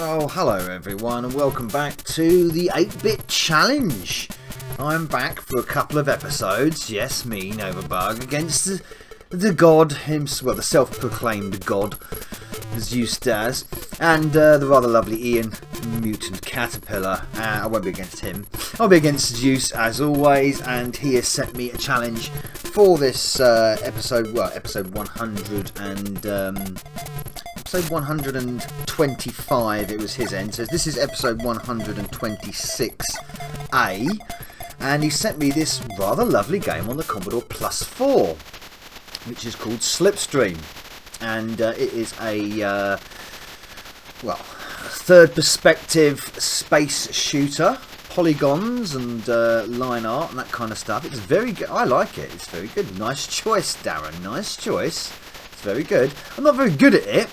Oh, hello everyone and welcome back to the 8-Bit Challenge. I'm back for a couple of episodes, yes, me, Novabug, against the god himself, well, the self-proclaimed god, Zeusdaz, and the rather lovely Ian, Mutant Caterpillar. I won't be against him. I'll be against Zeus as always, and he has set me a challenge for this episode 100 and episode 125. It was his end, so this is episode 126A, and he sent me this rather lovely game on the Commodore Plus 4, which is called Slipstream, and it is a third perspective space shooter, polygons and line art and that kind of stuff. It's very good. I like it. It's very good. Nice choice, Darren. Nice choice. It's very good. I'm not very good at it,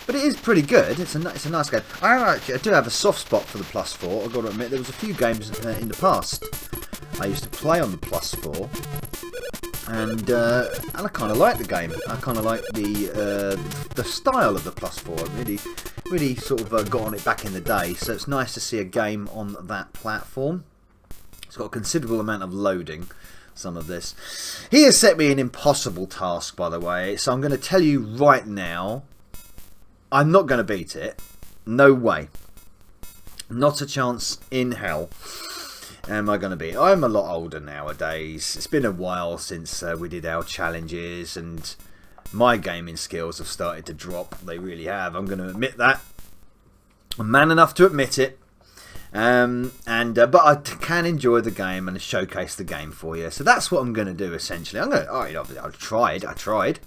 but it is pretty good. It's a nice game. I do have a soft spot for the Plus 4. I've got to admit, there was a few games in the past I used to play on the Plus 4, and I kind of like the game. I kind of like the style of the Plus 4. I really sort of got on it back in the day, so it's nice to see a game on that platform. It's got a considerable amount of loading, some of this. He has set me an impossible task, by the way, so I'm going to tell you right now, I'm not going to beat it. No way. Not a chance in hell am I going to beat it. I'm a lot older nowadays. It's been a while since we did our challenges, and my gaming skills have started to drop. They really have. I'm going to admit that. I'm man enough to admit it. But I can enjoy the game and showcase the game for you. So that's what I'm going to do essentially. I tried. I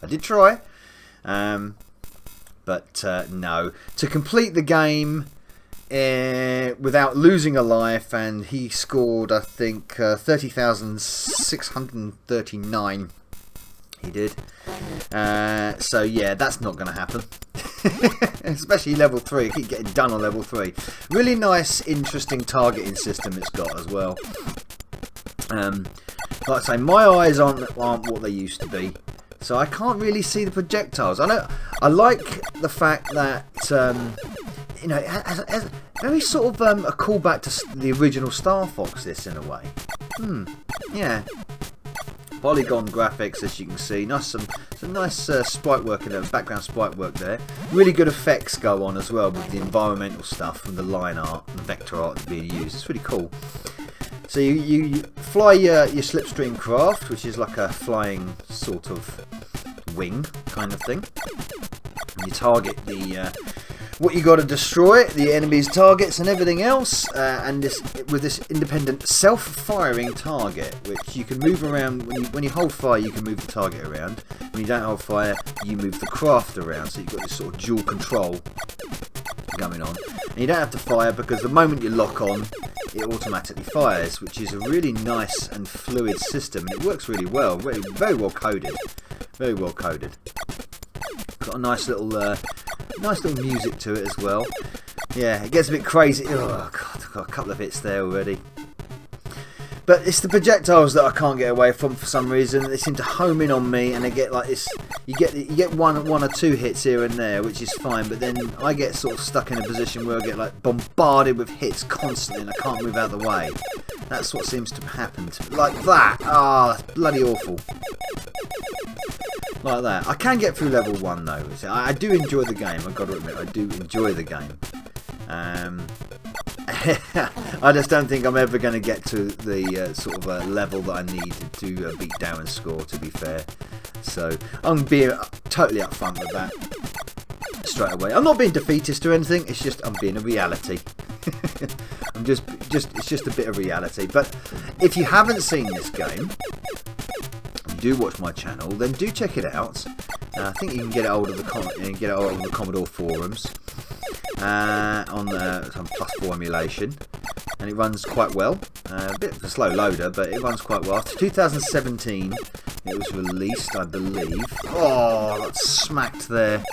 did try. But no. To complete the game without losing a life, and he scored, I think, 30,639. He did. So yeah, that's not going to happen. Especially level 3. I keep getting done on level 3. Really nice, interesting targeting system it's got as well. Like I say, my eyes aren't what they used to be, so I can't really see the projectiles. I like the fact that you know, it has very sort of a callback to the original Star Fox. This in a way. Yeah. Polygon graphics, as you can see. Some nice sprite work in there, background sprite work there. Really good effects go on as well with the environmental stuff and the line art and the vector art that's being used. It's really cool. So you fly your Slipstream craft, which is like a flying sort of wing kind of thing. And you target the what you got to destroy, the enemy's targets and everything else, and with this independent self-firing target, which you can move around. When you hold fire, you can move the target around. When you don't hold fire, you move the craft around. So you've got this sort of dual control going on. And you don't have to fire, because the moment you lock on, it automatically fires, which is a really nice and fluid system. And it works really well, very well coded, very well coded. Got a nice little music to it as well. Yeah, it gets a bit crazy. Oh god, I've got a couple of hits there already. But it's the projectiles that I can't get away from for some reason. They seem to home in on me, and they get like this. You get one or two hits here and there, which is fine. But then I get sort of stuck in a position where I get like bombarded with hits constantly, and I can't move out of the way. That's what seems to happen to me. Like that. Ah, that's bloody awful. Like that. I can get through level 1 though. I do enjoy the game. I've got to admit, I do enjoy the game. I just don't think I'm ever going to get to the sort of level that I need to beat Darren's score, to be fair. So I'm being totally upfront with that straight away. I'm not being defeatist or anything. It's just I'm being a reality. It's just a bit of reality. But if you haven't seen this game, do watch my channel, then do check it out. I think you can get it hold of the Commodore forums on some Plus 4 emulation, and it runs quite well. A bit of a slow loader, but it runs quite well. After 2017, it was released, I believe. Oh, got smacked there,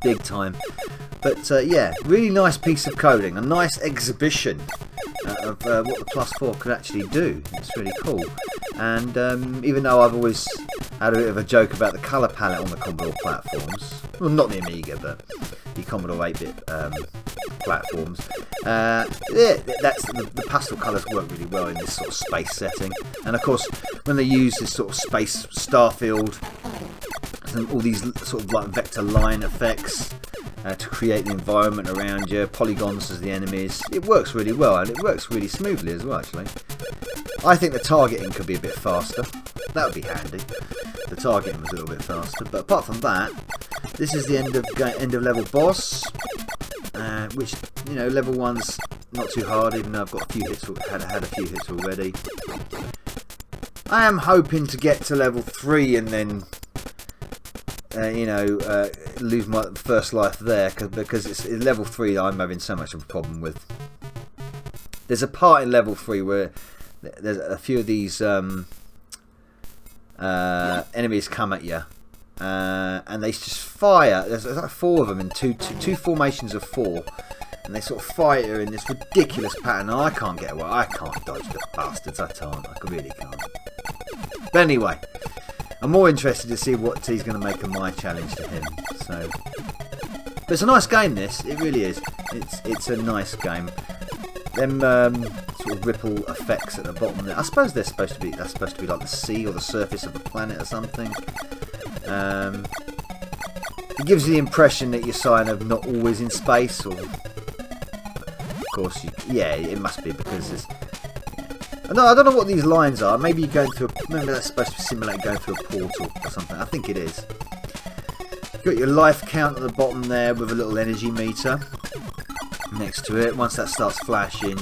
big time. But yeah, really nice piece of coding, a nice exhibition of what the Plus 4 could actually do. It's really cool. And even though I've always had a bit of a joke about the colour palette on the Commodore platforms, well, not the Amiga, but the Commodore 8-bit platforms. The pastel colours work really well in this sort of space setting, and of course when they use this sort of space starfield and all these sort of like vector line effects to create the environment around you, polygons as the enemies, it works really well, and it works really smoothly as well. Actually, I think the targeting could be a bit faster. That would be handy. The targeting was a little bit faster, but apart from that, this is the end of level boss, which, you know, level 1's not too hard, even though I've got a few hits, had a few hits already. I am hoping to get to level 3 and then lose my first life there, because it's level 3 that I'm having so much of a problem with. There's a part in level 3 where there's a few of these enemies come at you, and they just fire. There's like 4 of them in two formations of 4, and they sort of fire in this ridiculous pattern. And I can't get away. I can't dodge the bastards. I can't. I really can't. But anyway, I'm more interested to see what he's going to make of my challenge to him. So, but it's a nice game. This, it really is. It's a nice game. Them sort of ripple effects at the bottom there. I suppose that's supposed to be like the sea or the surface of the planet or something. It gives you the impression that you're kind of not always in space, or of course, it must be, because there's. No, I don't know what these lines are. Maybe you're going through. Maybe that's supposed to simulate going through a portal or something. I think it is. You've got your life count at the bottom there with a little energy meter next to it. Once that starts flashing,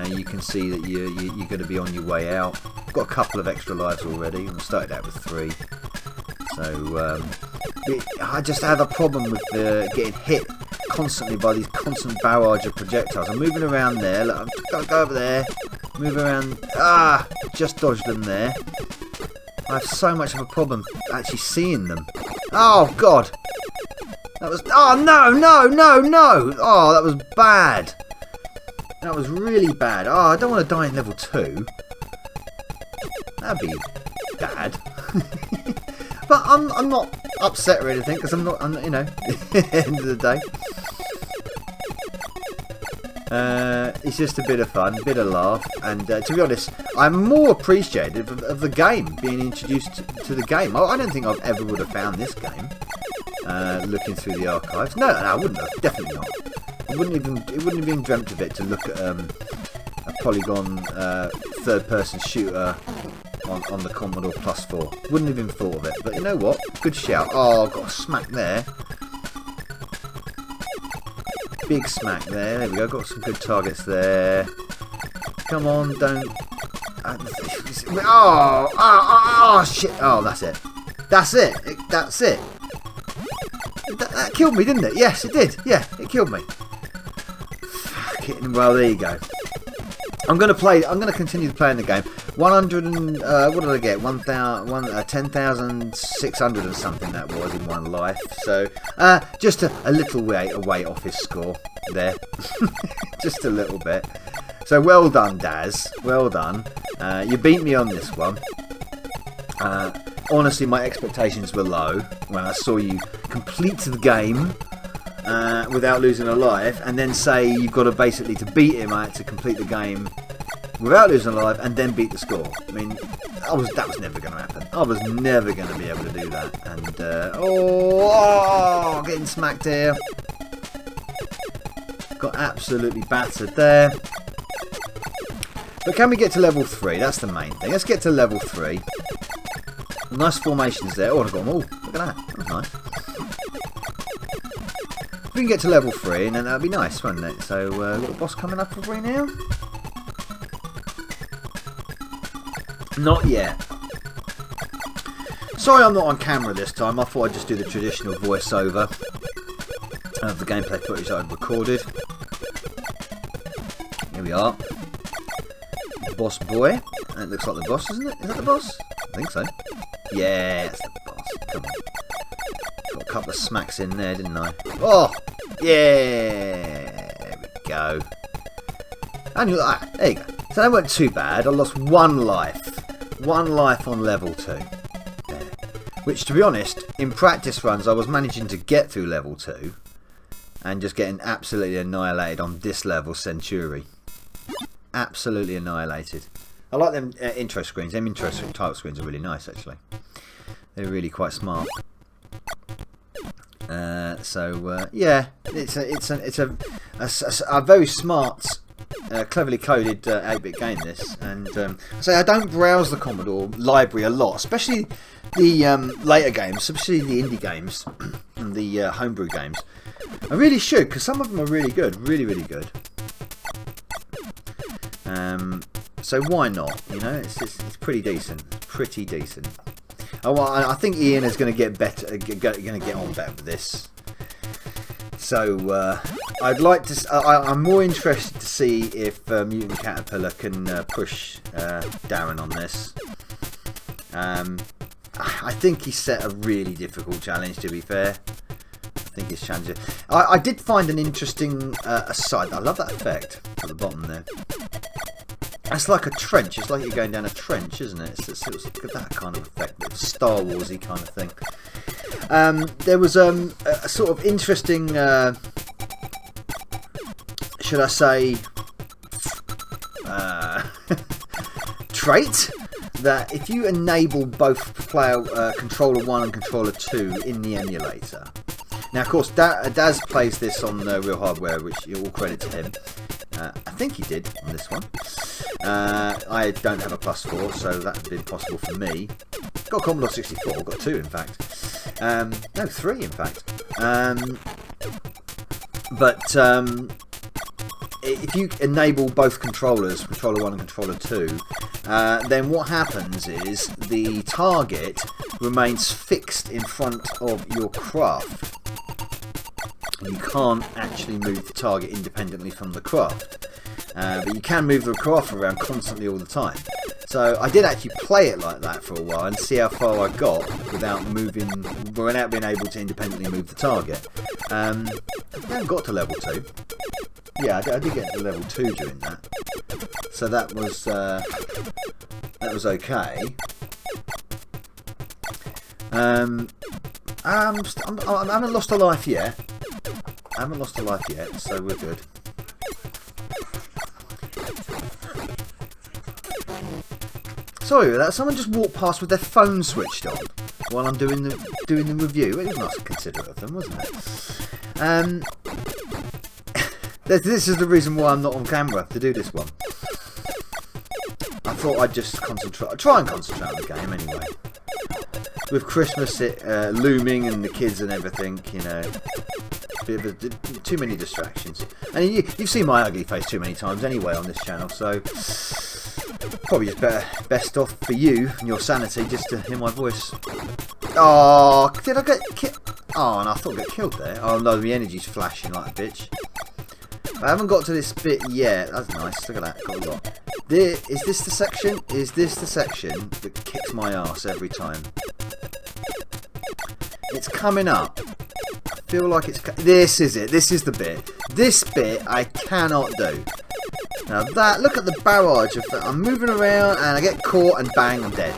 you can see that you're going to be on your way out. I've got a couple of extra lives already. I started out with 3. So I just have a problem with getting hit constantly by these constant barrage of projectiles. I'm moving around there. Look, I've got to go over there. Move around. Just dodged them there. I have so much of a problem actually seeing them. Oh God. That was. Oh no! Oh, that was bad. That was really bad. Oh, I don't want to die in level 2. That'd be bad. But I'm not upset or anything, because I'm you know, at the end of the day. It's just a bit of fun, a bit of laugh, and to be honest, I'm more appreciative of the game, being introduced to the game. I don't think I ever would have found this game looking through the archives. No, I wouldn't have. Definitely not. It wouldn't have been dreamt of it to look at a polygon third-person shooter on the Commodore Plus 4. Wouldn't have even thought of it. But you know what? Good shout. Oh, got a smack there. Big smack there. There we go. Got some good targets there. Come on, don't. Oh, shit. Oh, that's it. That's it. That's it. That killed me, didn't it? Yes, it did. Yeah, it killed me. Fucking, well, there you go. I'm going to continue playing the game. 100 and what did I get? 10,600 and something that was in one life. So just a little way away off his score there. Just a little bit. So well done, Daz. Well done. You beat me on this one. Honestly, my expectations were low when I saw you complete the game without losing a life, and then say you've got to basically, to beat him, I had to complete the game without losing a life and then beat the score. I mean, that was never going to happen. I was never going to be able to do that. And getting smacked here. Got absolutely battered there. But can we get to level 3? That's the main thing. Let's get to level 3. Nice formations there. Oh, I've got them all. Look at that. That's nice. If we can get to level 3, and then that'd be nice, wouldn't it? So, got the boss coming up for 3 now? Not yet. Sorry I'm not on camera this time. I thought I'd just do the traditional voiceover of the gameplay footage that I'd recorded. Here we are. Boss boy. That looks like the boss, isn't it? Is that the boss? I think so. Yeah, that's the boss. Come on. Got a couple of smacks in there, didn't I? Oh! Yeah! There we go. And you like that. There you go. So that weren't too bad. I lost 1 life. 1 life on level 2. There. Which, to be honest, in practice runs I was managing to get through level 2. and just getting absolutely annihilated on this level, Centuri. Absolutely annihilated. I like them intro screens. Them intro title screens are really nice, actually. They're really quite smart. Yeah, it's a very smart, cleverly coded 8-bit game. This, and I don't browse the Commodore library a lot, especially the later games, especially the indie games and the homebrew games. I really should, because some of them are really good, really good. So why not? You know, it's pretty decent, Oh, well, I think Ian is going to get better, going to get on better with this. So I'd like to. I'm more interested to see if Mutant Caterpillar can push Darren on this. I think he set a really difficult challenge. To be fair, I think he's challenging. I did find an interesting aside. I love that effect at the bottom there. It's like a trench. It's like you're going down a trench, isn't it? It's that kind of effect, Star Warsy kind of thing. There was a sort of interesting, should I say, trait that if you enable both player controller 1 and controller 2 in the emulator. Now, of course, Daz plays this on Real Hardware, which all credit to him. I think he did on this one. I don't have a +4, so that would be possible for me. Got a Commodore 64, got 2 in fact. No, 3 in fact. If you enable both controllers, controller 1 and controller 2, then what happens is the target remains fixed in front of your craft. You can't actually move the target independently from the craft. But you can move the craft around constantly all the time. So I did actually play it like that for a while and see how far I got without being able to independently move the target. I haven't got to level 2. Yeah, I did get to level 2 during that. So that was okay. I haven't lost a life yet. So we're good. Sorry about that. Someone just walked past with their phone switched on while I'm doing the review. It was nice and considerate of them, wasn't it? This is the reason why I'm not on camera to do this one. I thought I'd just try and concentrate on the game anyway. With Christmas looming and the kids and everything, you know, too many distractions. And you've seen my ugly face too many times anyway on this channel, so probably just best off for you and your sanity just to hear my voice. Oh, did I get killed? Oh, and I thought I got killed there. Oh no, the energy's flashing like a bitch. I haven't got to this bit yet. That's nice. Look at that. Got a lot. Is this the section? Is this the section that kicks my ass every time? It's coming up. I feel like it's... This is it. This is the bit. This bit I cannot do. Now that... Look at the barrage of... I'm moving around and I get caught and bang, I'm dead.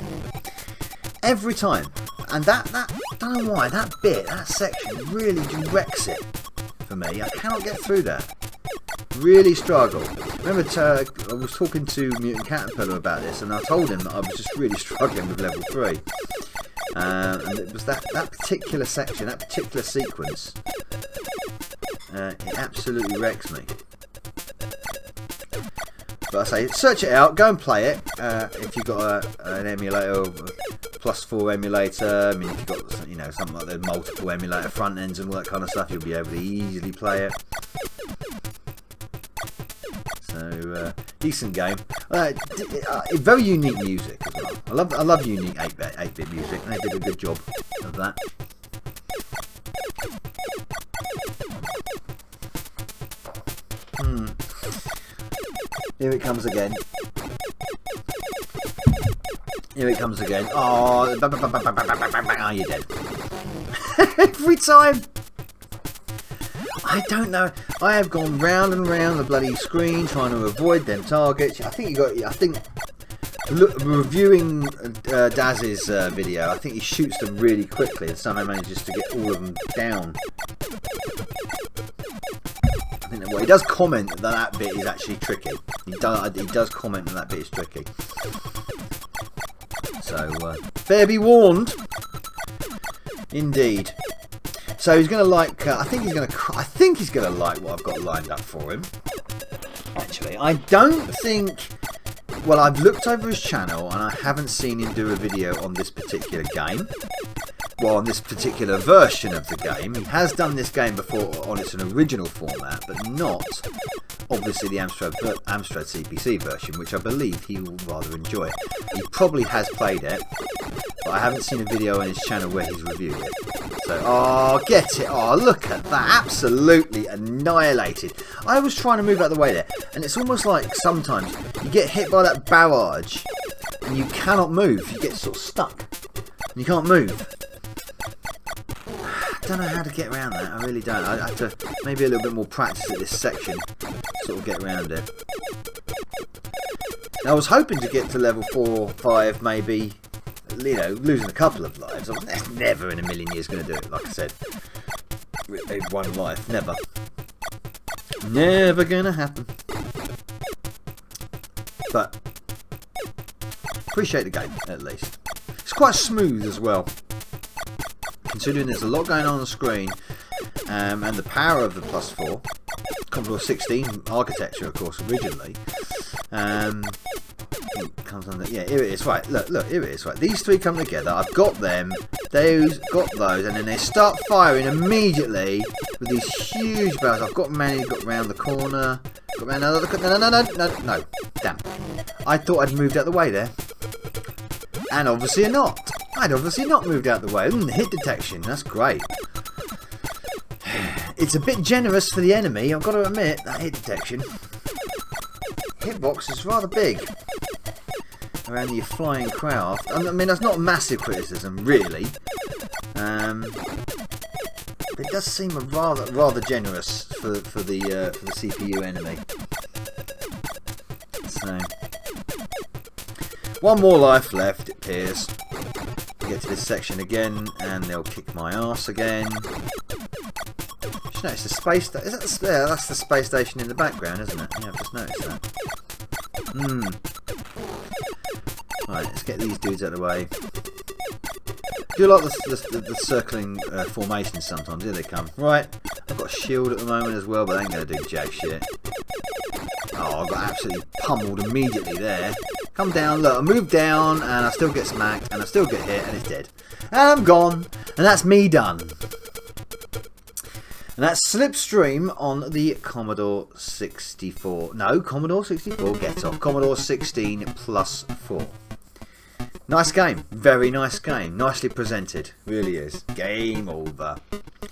Every time. And that I don't know why. That bit, that section really wrecks it for me. I cannot get through that. Really struggle. Remember, I was talking to Mutant Caterpillar about this, and I told him that I was just really struggling with level 3. And it was that particular section, that particular sequence. It absolutely wrecks me. But I say, search it out, go and play it. If you've got an emulator, or +4 emulator. I mean, if you've got, you know, something like the multiple emulator front ends and all that kind of stuff, you'll be able to easily play it. So decent game. Very unique music as well. I love unique 8-bit music. They did a good job of that. Here it comes again. Here it comes again. Oh, you're dead. Every time. I don't know. I have gone round and round the bloody screen trying to avoid them targets. I think reviewing Daz's video, I think he shoots them really quickly and somehow manages to get all of them down. Well, he does comment that that bit is actually tricky. He does comment that that bit is tricky. So, fair be warned. Indeed. So he's going to like. I think he's going to like what I've got lined up for him. Actually, I don't think. Well, I've looked over his channel and I haven't seen him do a video on this particular game. Well, on this particular version of the game. He has done this game before on its original format, but not obviously the Amstrad CPC version, which I believe he will rather enjoy. He probably has played it, but I haven't seen a video on his channel where he's reviewed it. So, oh, get it. Oh, look at that. Absolutely annihilated. I was trying to move out of the way there, and it's almost like sometimes you get hit by that barrage and you cannot move. You get sort of stuck. You can't move. I don't know how to get around that. I really don't. I have to maybe a little bit more practice at this section to sort of get around it. Now, I was hoping to get to level 4 or 5, maybe, you know, losing a couple of lives. I was never in a million years going to do it, like I said. With one life. Never. Never going to happen. But appreciate the game, at least. It's quite smooth as well. Considering there's a lot going on the screen, and the power of the +4, Commodore 16 architecture, of course, originally. It comes under, yeah, here it is. Right, look, here it is. Right, these three come together. I've got them. Those got those, and then they start firing immediately with these huge barrels. I've got many. Got round the corner. Got round another. No. Damn. I thought I'd moved out the way there, and obviously not. I'd obviously not moved out the way. Hit detection, that's great. It's a bit generous for the enemy, I've got to admit, that hit detection. Hitbox is rather big around the flying craft. I mean, that's not a massive criticism, really. But it does seem a rather generous for the CPU enemy. So, one more life left, it appears. Get to this section again, and they'll kick my arse again. Just notice the space. Is that yeah, that's the space station in the background, isn't it? Yeah, I've just noticed that. Right, let's get these dudes out of the way. Do like the circling formations sometimes. Here they come. Right, I've got a shield at the moment as well, but they ain't going to do jack shit. Oh, I got absolutely pummeled immediately there. Come down, look, I move down, and I still get smacked, and I still get hit, and it's dead. And I'm gone, and that's me done. And that's Slipstream on the Commodore 64. No, Commodore 64, get off. Commodore 16 +4. Nice game, very nice game. Nicely presented, really is. Game over.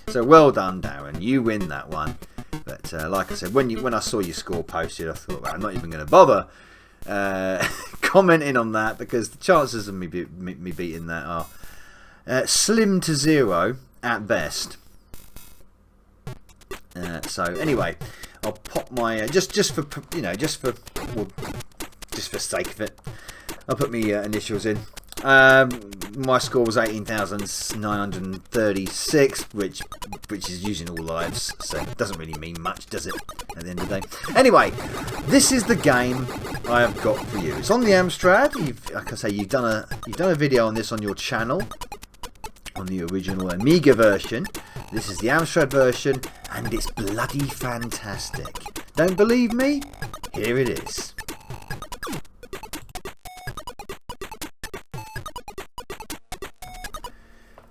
So well done, Darren, you win that one. But like I said, when I saw your score posted, I thought, well, I'm not even going to bother commenting on that, because the chances of me beating that are slim to zero at best. So anyway, I'll pop my just for sake of it, I'll put my initials in. My score was 18,936, which is using all lives, so it doesn't really mean much, does it, at the end of the day? Anyway, this is the game I have got for you. It's on the Amstrad. Like I say, you've done a video on this on your channel, on the original Amiga version. This is the Amstrad version, and it's bloody fantastic. Don't believe me? Here it is.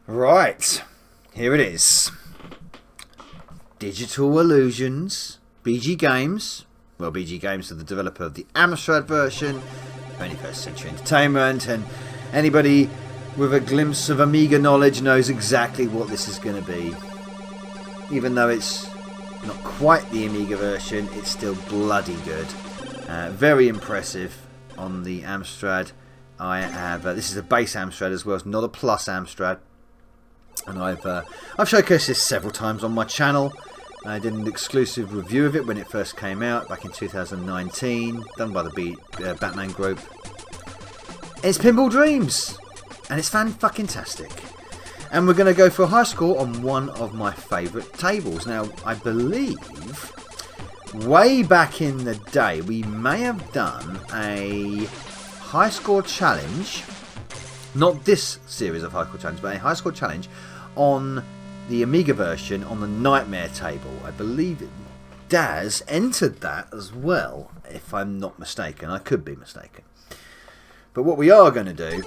Right, here it is. Digital Illusions, BG Games. Well, BG Games are the developer of the Amstrad version, 21st Century Entertainment, and anybody with a glimpse of Amiga knowledge knows exactly what this is going to be. Even though it's not quite the Amiga version, it's still bloody good. Very impressive on the Amstrad. I have this is a base Amstrad as well. It's not a plus Amstrad. And I've showcased this several times on my channel. I did an exclusive review of it when it first came out back in 2019, done by the Batman Group. It's Pinball Dreams, and it's fan-fucking-tastic. And we're going to go for a high score on one of my favourite tables. Now, I believe way back in the day, we may have done a high score challenge. Not this series of high score challenge, but a high score challenge on the Amiga version on the Nightmare table. I believe Daz entered that as well, if I'm not mistaken. I could be mistaken. But what we are going to do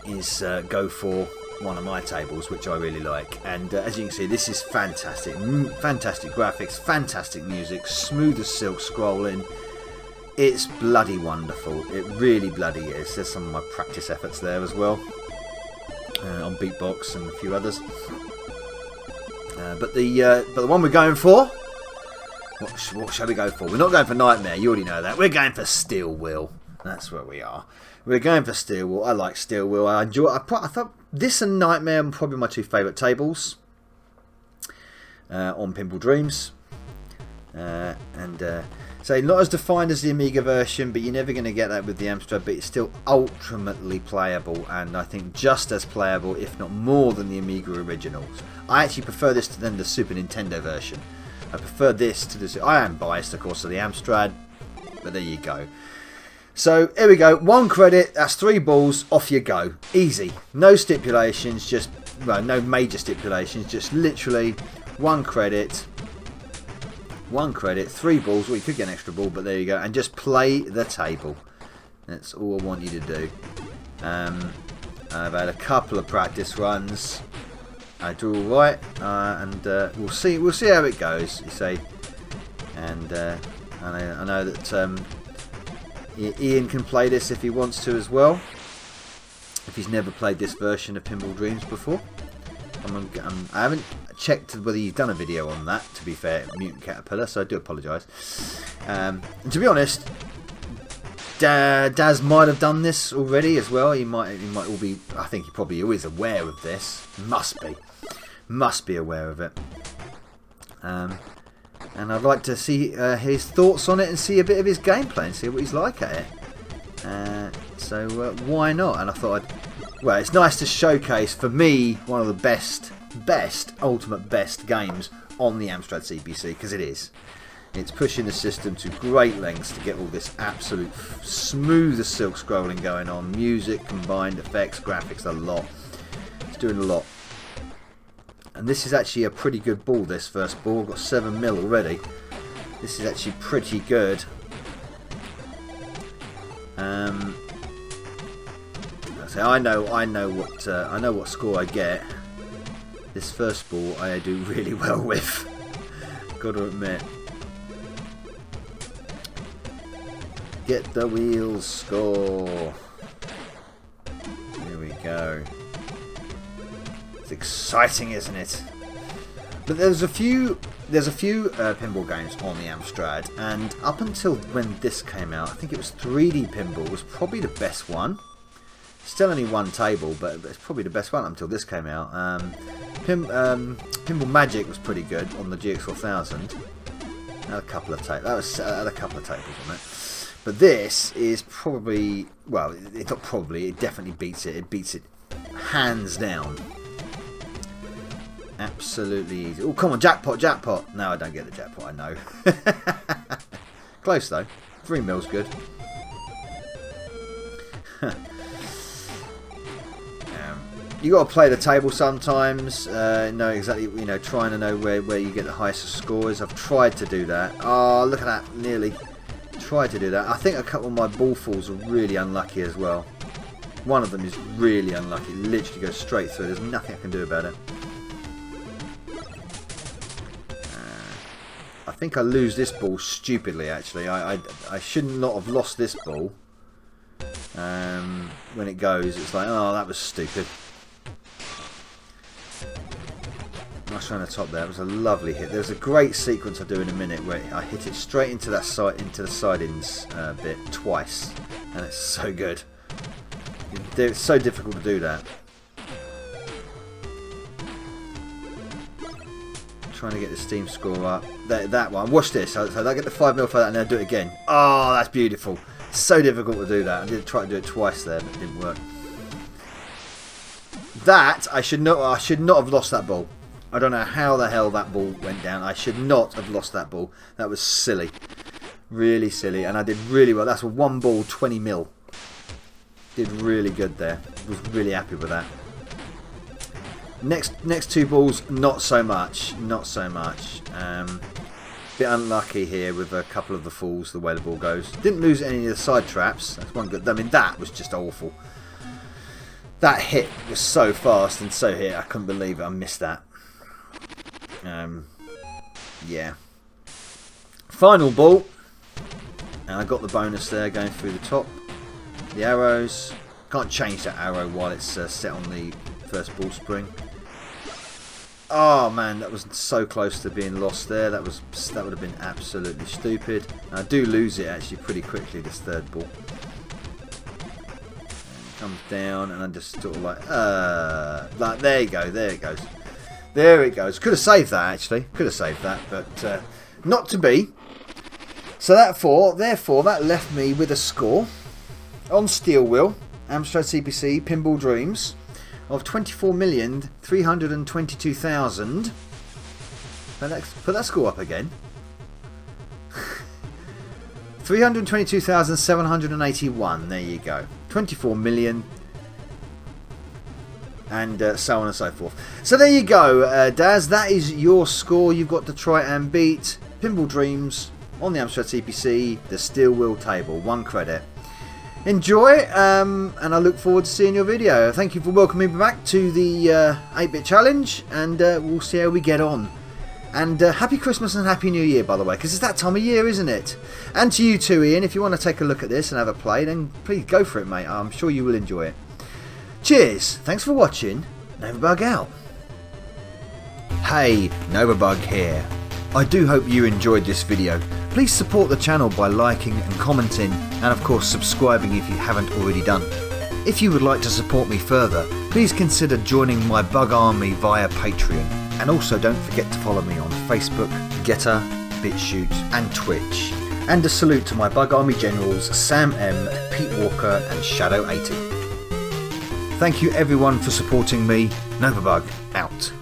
is go for one of my tables, which I really like. And as you can see, this is fantastic. Fantastic graphics, fantastic music, smooth as silk scrolling. It's bloody wonderful. It really bloody is. There's some of my practice efforts there as well. On Beatbox and a few others. But the one we're going for, what shall we go for? We're not going for Nightmare, you already know that. We're going for Steel Wheel. That's where we are. We're going for Steel Wheel. I like Steel Wheel. I thought this and Nightmare are probably my two favourite tables on Pinball Dreams. So not as defined as the Amiga version, but you're never going to get that with the Amstrad, but it's still ultimately playable, and I think just as playable, if not more, than the Amiga originals. I actually prefer this than the Super Nintendo version. I prefer this to the... I am biased, of course, to the Amstrad, but there you go. So, here we go. 1 credit, that's 3 balls, off you go. Easy. No stipulations, just... Well, no major stipulations, just literally 1 credit... 1 credit, 3 balls. Well, you could get an extra ball, but there you go. And just play the table. That's all I want you to do. I've had a couple of practice runs. I do all right, and we'll see how it goes. You see, and I know that Ian can play this if he wants to as well. If he's never played this version of Pinball Dreams before, I haven't checked whether he's done a video on that, to be fair, Mutant Caterpillar, so I do apologise. And to be honest, Daz might have done this already as well. He might all be. I think he probably is aware of this. Must be aware of it. And I'd like to see his thoughts on it and see a bit of his gameplay and see what he's like at it. So why not? And I thought, well, it's nice to showcase, for me, one of the ultimate best games on the Amstrad CPC, because it is. It's pushing the system to great lengths to get all this absolute smooth as silk scrolling going on. Music, combined effects, graphics, a lot. It's doing a lot. And this is actually a pretty good ball, this first ball. I've got 7mm already. This is actually pretty good. So I know what score I get. This first ball I do really well with. Got to admit. Get the wheels score. Here we go. It's exciting, isn't it? But there's a few pinball games on the Amstrad, and up until when this came out, I think it was 3D Pinball was probably the best one. Still only 1 table, but it's probably the best one until this came out. Pinball Magic was pretty good on the GX4000. Had a couple of tables. Had a couple of tables on it. But this is probably, well, it's not probably, it definitely beats it. It beats it hands down. Absolutely easy. Oh, come on, jackpot, jackpot. No, I don't get the jackpot, I know. Close though. 3mm good. You got to play the table sometimes. Know exactly, trying to know where you get the highest scores. I've tried to do that. Oh, look at that, nearly. Tried to do that. I think a couple of my ball falls are really unlucky as well. One of them is really unlucky. It literally goes straight through. There's nothing I can do about it. I think I lose this ball stupidly, actually. I should not have lost this ball. When it goes, it's like, oh, that was stupid. Nice trying to top there. It was a lovely hit. There's a great sequence I do in a minute where I hit it straight into that side, into the side-ins bit twice, and it's so good. It's so difficult to do that. Trying to get the Steam score up. That one. Watch this. So I get the 5mm for that, and then I do it again. Oh, that's beautiful. It's so difficult to do that. I did try to do it twice there, but it didn't work. That I should not have lost that ball. I don't know how the hell that ball went down. I should not have lost that ball. That was silly. Really silly. And I did really well. That's a 1 ball, 20 mil. Did really good there. Was really happy with that. Next 2 balls, not so much. Not so much. Bit unlucky here with a couple of the falls, the way the ball goes. Didn't lose any of the side traps. That's one good. I mean, that was just awful. That hit was so fast and so hit. I couldn't believe it. I missed that. Yeah. Final ball. And I got the bonus there going through the top. The arrows. Can't change that arrow while it's set on the first ball spring. Oh man, that was so close to being lost there. That would have been absolutely stupid. And I do lose it actually pretty quickly, this third ball. And it comes down and I'm just sort of like there you go, there it goes. There it goes. Could have saved that actually. Could have saved that, but not to be. So therefore that left me with a score on Steel Wheel, Amstrad CPC Pinball Dreams, of 24,322,000. Put that score up again. 322,781. There you go. 24 million. And so on and so forth. So there you go, Daz. That is your score. You've got to try and beat Pinball Dreams on the Amstrad CPC, the Steel Wheel table. 1 credit. Enjoy, and I look forward to seeing your video. Thank you for welcoming me back to the 8-bit challenge, and we'll see how we get on. And happy Christmas and happy New Year, by the way, because it's that time of year, isn't it? And to you too, Ian, if you want to take a look at this and have a play, then please go for it, mate. I'm sure you will enjoy it. Cheers, thanks for watching. Novabug out. Hey, Novabug here. I do hope you enjoyed this video. Please support the channel by liking and commenting, and of course subscribing if you haven't already done. If you would like to support me further, please consider joining my Bug Army via Patreon. And also don't forget to follow me on Facebook, Getter, BitChute and Twitch. And a salute to my Bug Army generals Sam M, Pete Walker and Shadow 80. Thank you everyone for supporting me. Novabug out.